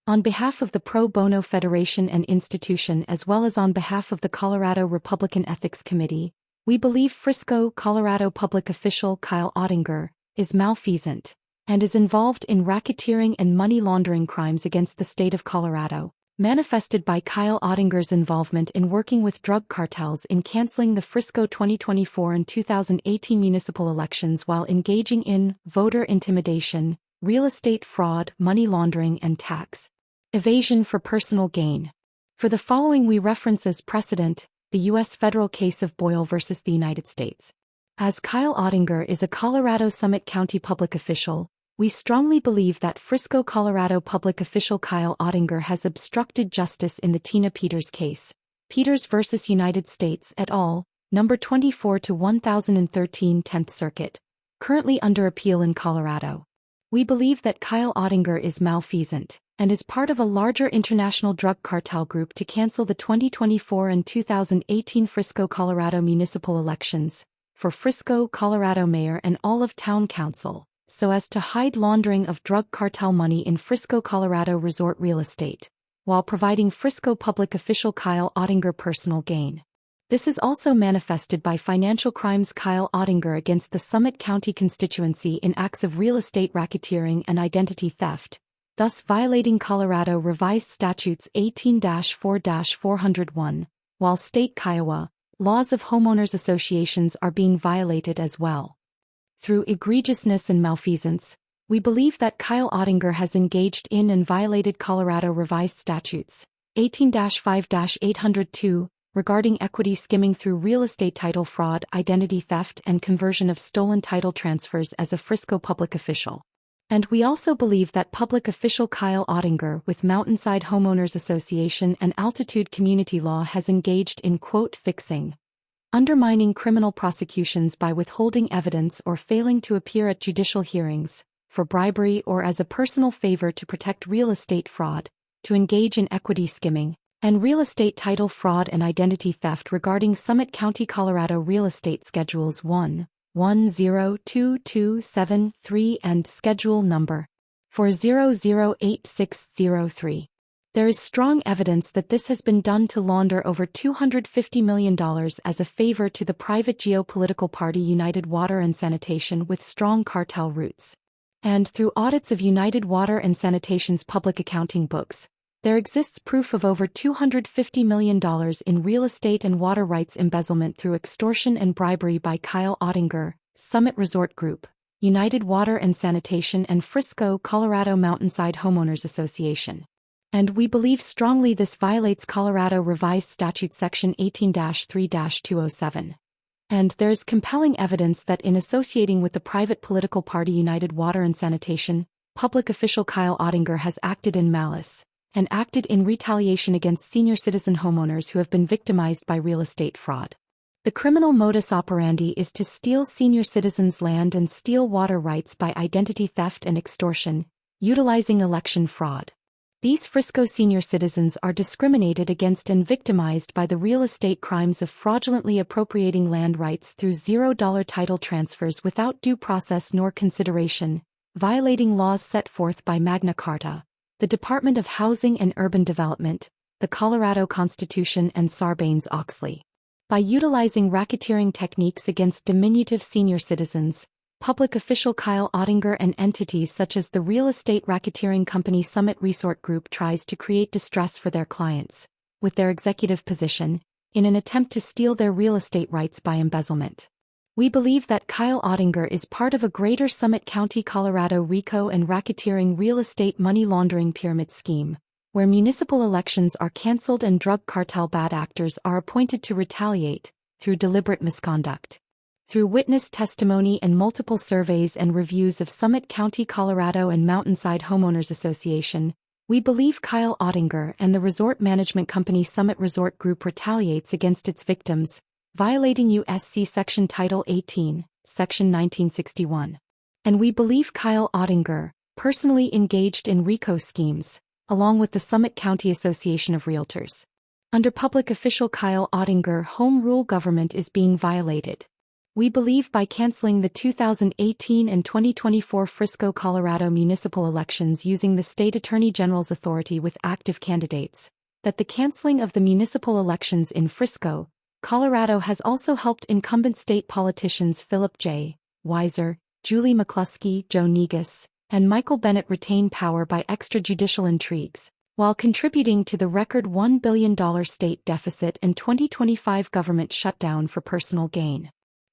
On behalf of the Pro Bono Federation and Institution as well as on behalf of the Colorado Republican Ethics Committee, we believe Frisco, Colorado public official Kyle Ottinger is malfeasant and is involved in racketeering and money laundering crimes against the state of Colorado, manifested by Kyle Ottinger's involvement in working with drug cartels in canceling the Frisco 2024 and 2018 municipal elections while engaging in voter intimidation, real estate fraud, money laundering and tax evasion for personal gain. For the following we reference as precedent, the U.S. federal case of Boyle versus the United States. As Kyle Ottinger is a Colorado Summit County public official, we strongly believe that Frisco, Colorado public official Kyle Ottinger has obstructed justice in the Tina Peters case, Peters versus United States et al., number 24 to 1013 10th Circuit, currently under appeal in Colorado. We believe that Kyle Ottinger is malfeasant and is part of a larger international drug cartel group to cancel the 2024 and 2018 Frisco, Colorado municipal elections for Frisco, Colorado mayor and all of town council, so as to hide laundering of drug cartel money in Frisco, Colorado resort real estate, while providing Frisco public official Kyle Ottinger personal gain. This is also manifested by financial crimes Kyle Ottinger against the Summit County constituency in acts of real estate racketeering and identity theft, thus violating Colorado Revised Statutes 18-4-401, while state Kiowa laws of homeowners associations are being violated as well. Through egregiousness and malfeasance, we believe that Kyle Ottinger has engaged in and violated Colorado Revised Statutes 18-5-802 regarding equity skimming through real estate title fraud, identity theft and conversion of stolen title transfers as a Frisco public official. And we also believe that public official Kyle Ottinger with Mountainside Homeowners Association and Altitude Community Law has engaged in quote fixing, undermining criminal prosecutions by withholding evidence or failing to appear at judicial hearings, for bribery or as a personal favor to protect real estate fraud, to engage in equity skimming, and real estate title fraud and identity theft regarding Summit County, Colorado Real Estate Schedules 1-102273 and Schedule Number 408603. There is strong evidence that this has been done to launder over $250 million as a favor to the private geopolitical party United Water and Sanitation with strong cartel roots. And through audits of United Water and Sanitation's public accounting books, there exists proof of over $250 million in real estate and water rights embezzlement through extortion and bribery by Kyle Ottinger, Summit Resort Group, United Water and Sanitation and Frisco, Colorado Mountainside Homeowners Association. And we believe strongly this violates Colorado Revised Statute Section 18-3-207. And there is compelling evidence that in associating with the private political party United Water and Sanitation, public official Kyle Ottinger has acted in malice and acted in retaliation against senior citizen homeowners who have been victimized by real estate fraud. The criminal modus operandi is to steal senior citizens' land and steal water rights by identity theft and extortion, utilizing election fraud. These Frisco senior citizens are discriminated against and victimized by the real estate crimes of fraudulently appropriating land rights through $0 title transfers without due process nor consideration, violating laws set forth by Magna Carta, the Department of Housing and Urban Development, the Colorado Constitution and Sarbanes-Oxley. By utilizing racketeering techniques against diminutive senior citizens, public official Kyle Ottinger and entities such as the real estate racketeering company Summit Resort Group tries to create distress for their clients, with their executive position, in an attempt to steal their real estate rights by embezzlement. We believe that Kyle Ottinger is part of a greater Summit County, Colorado RICO and racketeering real estate money laundering pyramid scheme, where municipal elections are canceled and drug cartel bad actors are appointed to retaliate, through deliberate misconduct. Through witness testimony and multiple surveys and reviews of Summit County, Colorado and Mountainside Homeowners Association, we believe Kyle Ottinger and the resort management company Summit Resort Group retaliates against its victims, violating U.S.C. Section Title 18, Section 1961. And we believe Kyle Ottinger personally engaged in RICO schemes, along with the Summit County Association of Realtors. Under public official Kyle Ottinger, home rule government is being violated. We believe by canceling the 2018 and 2024 Frisco, Colorado municipal elections using the state attorney general's authority with active candidates, that the canceling of the municipal elections in Frisco, Colorado has also helped incumbent state politicians Philip J. Weiser, Julie McCluskey, Joe Negus, and Michael Bennett retain power by extrajudicial intrigues, while contributing to the record $1 billion state deficit and 2025 government shutdown for personal gain.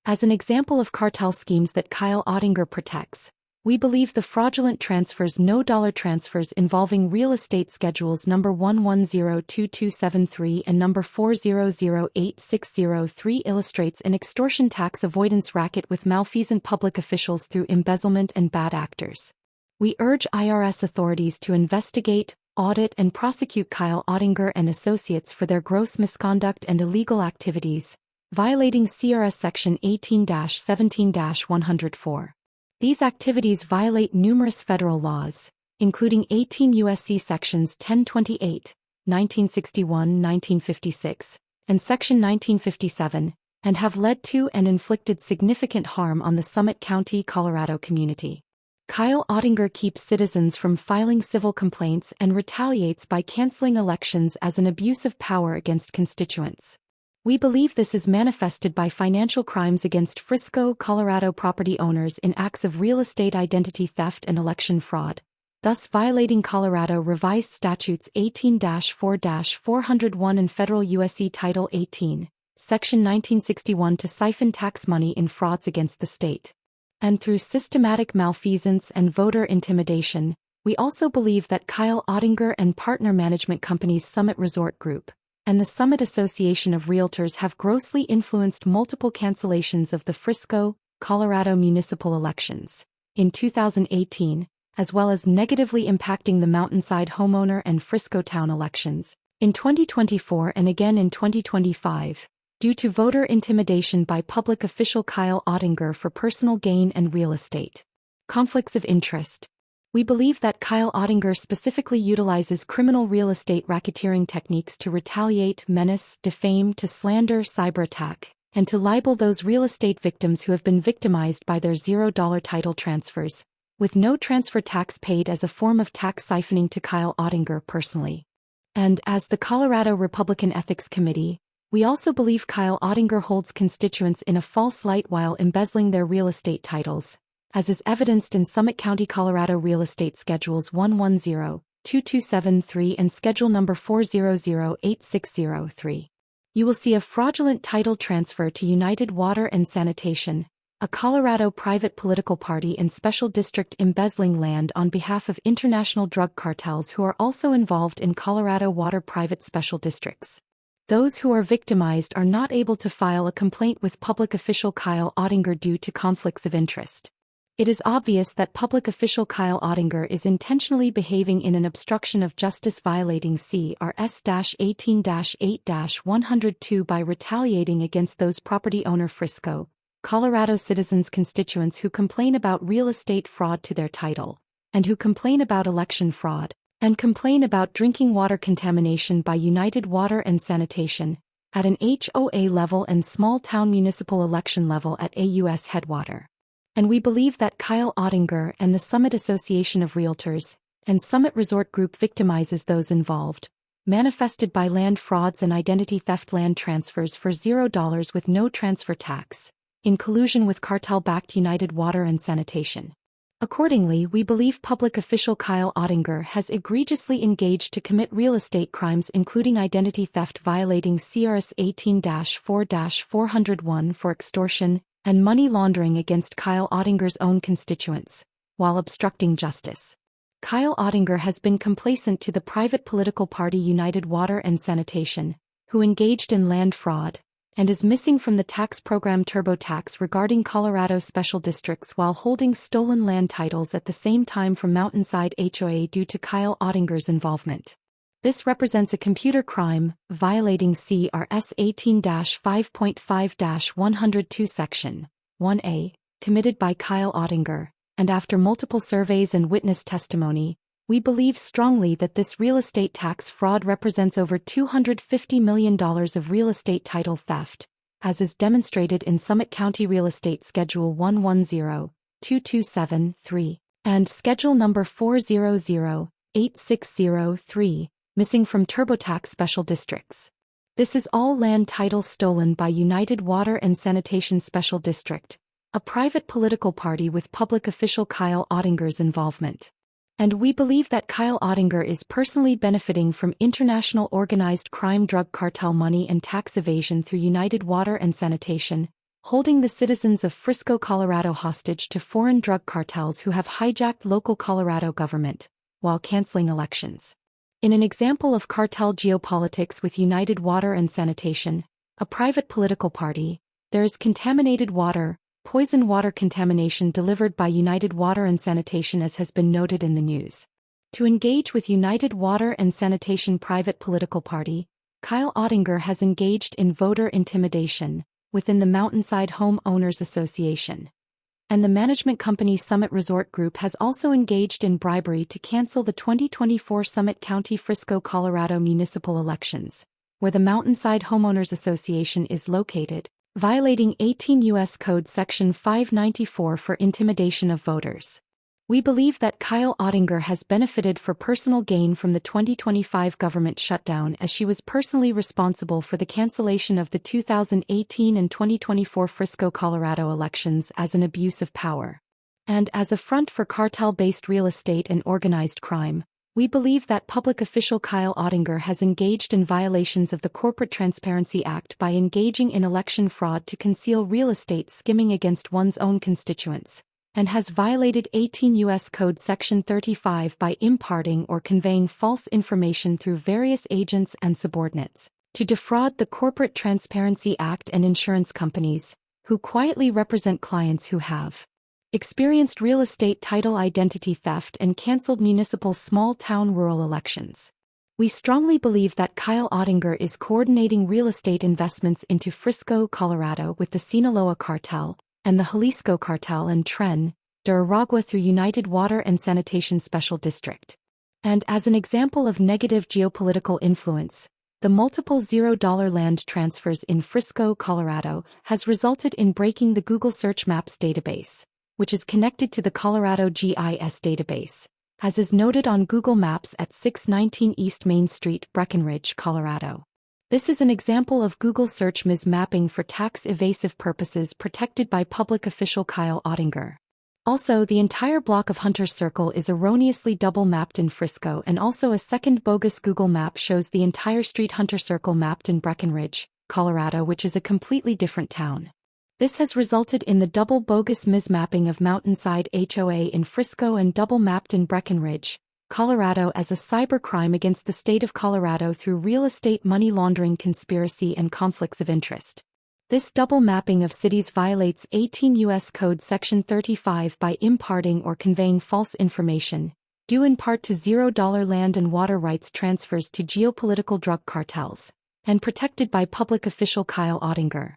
As an example of cartel schemes that Kyle Ottinger protects, we believe the fraudulent transfers no-dollar transfers involving real estate schedules number 1102273 and number 4008603 illustrates an extortion tax avoidance racket with malfeasant public officials through embezzlement and bad actors. We urge IRS authorities to investigate, audit and prosecute Kyle Ottinger and associates for their gross misconduct and illegal activities, violating CRS Section 18-17-104. These activities violate numerous federal laws, including 18 U.S.C. Sections 1028, 1961-1956, and Section 1957, and have led to and inflicted significant harm on the Summit County, Colorado community. Kyle Ottinger keeps citizens from filing civil complaints and retaliates by canceling elections as an abuse of power against constituents. We believe this is manifested by financial crimes against Frisco, Colorado property owners in acts of real estate identity theft and election fraud, thus violating Colorado Revised Statutes 18-4-401 and Federal U.S.C. Title 18, Section 1961 to siphon tax money in frauds against the state. And through systematic malfeasance and voter intimidation, we also believe that Kyle Ottinger and partner management companies Summit Resort Group and the Summit Association of Realtors have grossly influenced multiple cancellations of the Frisco, Colorado municipal elections in 2018, as well as negatively impacting the Mountainside homeowner and Frisco town elections in 2024 and again in 2025, due to voter intimidation by public official Kyle Ottinger for personal gain and real estate. Conflicts of interest. We believe that Kyle Ottinger specifically utilizes criminal real estate racketeering techniques to retaliate, menace, defame, to slander, cyberattack, and to libel those real estate victims who have been victimized by their $0 title transfers, with no transfer tax paid as a form of tax siphoning to Kyle Ottinger personally. And as the Colorado Republican Ethics Committee, we also believe Kyle Ottinger holds constituents in a false light while embezzling their real estate titles, as is evidenced in Summit County, Colorado Real Estate Schedules 1102273 and Schedule Number 4008603. You will see a fraudulent title transfer to United Water and Sanitation, a Colorado private political party and special district embezzling land on behalf of international drug cartels who are also involved in Colorado water private special districts. Those who are victimized are not able to file a complaint with public official Kyle Ottinger due to conflicts of interest. It is obvious that public official Kyle Ottinger is intentionally behaving in an obstruction of justice violating CRS 18-8-102 by retaliating against those property owner Frisco, Colorado citizens constituents who complain about real estate fraud to their title, and who complain about election fraud, and complain about drinking water contamination by United Water and Sanitation, at an HOA level and small town municipal election level at AUS Headwater. And we believe that Kyle Ottinger and the Summit Association of Realtors and Summit Resort Group victimizes those involved, manifested by land frauds and identity theft land transfers for $0 with no transfer tax, in collusion with cartel-backed United Water and Sanitation. Accordingly, we believe public official Kyle Ottinger has egregiously engaged to commit real estate crimes including identity theft violating CRS 18-4-401 for extortion, and money laundering against Kyle Ottinger's own constituents, while obstructing justice. Kyle Ottinger has been complacent to the private political party United Water and Sanitation, who engaged in land fraud, and is missing from the tax program TurboTax regarding Colorado special districts while holding stolen land titles at the same time from Mountainside HOA due to Kyle Ottinger's involvement. This represents a computer crime, violating CRS 18-5.5-102 Section 1A, committed by Kyle Ottinger, and after multiple surveys and witness testimony, we believe strongly that this real estate tax fraud represents over $250 million of real estate title theft, as is demonstrated in Summit County Real Estate Schedule 110-227-3 and Schedule Number 400-8603, missing from TurboTax Special Districts. This is all land titles stolen by United Water and Sanitation Special District, a private political party with public official Kyle Ottinger's involvement. And we believe that Kyle Ottinger is personally benefiting from international organized crime drug cartel money and tax evasion through United Water and Sanitation, holding the citizens of Frisco, Colorado hostage to foreign drug cartels who have hijacked local Colorado government, while canceling elections. In an example of cartel geopolitics with United Water and Sanitation, a private political party, there is contaminated water, poison water contamination delivered by United Water and Sanitation, as has been noted in the news. To engage with United Water and Sanitation private political party, Kyle Ottinger has engaged in voter intimidation within the Mountainside Home Owners Association. And the management company Summit Resort Group has also engaged in bribery to cancel the 2024 Summit County Frisco, Colorado municipal elections, where the Mountainside Homeowners Association is located, violating 18 U.S. Code Section 594 for intimidation of voters. We believe that Kyle Ottinger has benefited for personal gain from the 2025 government shutdown, as she was personally responsible for the cancellation of the 2018 and 2024 Frisco, Colorado elections as an abuse of power. And as a front for cartel-based real estate and organized crime, we believe that public official Kyle Ottinger has engaged in violations of the Corporate Transparency Act by engaging in election fraud to conceal real estate skimming against one's own constituents, and has violated 18 U.S. Code Section 35 by imparting or conveying false information through various agents and subordinates to defraud the Corporate Transparency Act and insurance companies, who quietly represent clients who have experienced real estate title identity theft and canceled municipal small-town rural elections. We strongly believe that Kyle Ottinger is coordinating real estate investments into Frisco, Colorado with the Sinaloa cartel and the Jalisco cartel and Tren de Aragua through United Water and Sanitation Special District. And as an example of negative geopolitical influence, the multiple $0 land transfers in Frisco, Colorado has resulted in breaking the Google Search Maps database, which is connected to the Colorado GIS database, as is noted on Google Maps at 619 East Main Street, Breckenridge, Colorado. This is an example of Google search mismapping for tax-evasive purposes protected by public official Kyle Ottinger. Also, the entire block of Hunter's Circle is erroneously double-mapped in Frisco, and also a second bogus Google map shows the entire street Hunter Circle mapped in Breckenridge, Colorado, which is a completely different town. This has resulted in the double bogus mismapping of Mountainside HOA in Frisco and double-mapped in Breckenridge, Colorado as a cybercrime against the state of Colorado through real estate money laundering conspiracy and conflicts of interest. This double mapping of cities violates 18 U.S. Code Section 35 by imparting or conveying false information, due in part to $0 land and water rights transfers to geopolitical drug cartels, and protected by public official Kyle Ottinger.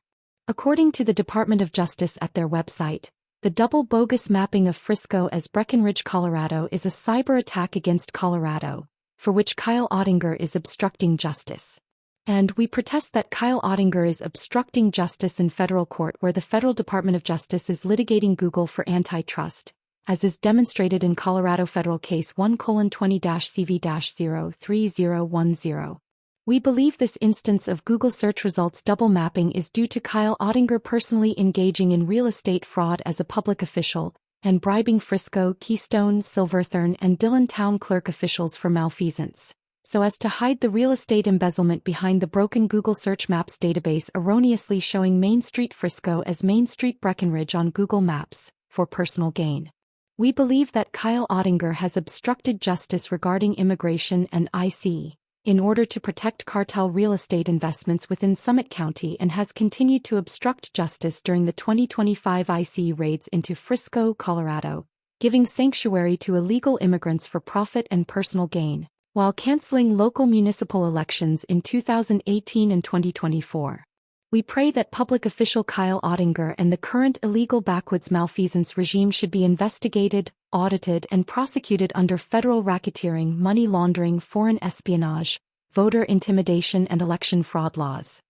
According to the Department of Justice at their website, the double bogus mapping of Frisco as Breckenridge, Colorado is a cyber attack against Colorado, for which Kyle Ottinger is obstructing justice. And we protest that Kyle Ottinger is obstructing justice in federal court, where the Federal Department of Justice is litigating Google for antitrust, as is demonstrated in Colorado Federal Case 1:20-CV-03010. We believe this instance of Google search results double mapping is due to Kyle Ottinger personally engaging in real estate fraud as a public official, and bribing Frisco, Keystone, Silverthorne, and Dillon town clerk officials for malfeasance, so as to hide the real estate embezzlement behind the broken Google Search Maps database, erroneously showing Main Street Frisco as Main Street Breckenridge on Google Maps, for personal gain. We believe that Kyle Ottinger has obstructed justice regarding immigration and IC, in order to protect cartel real estate investments within Summit County, and has continued to obstruct justice during the 2025 IC raids into Frisco, Colorado, giving sanctuary to illegal immigrants for profit and personal gain, while canceling local municipal elections in 2018 and 2024. We pray that public official Kyle Ottinger and the current illegal backwoods malfeasance regime should be investigated, audited, and prosecuted under federal racketeering, money laundering, foreign espionage, voter intimidation, and election fraud laws.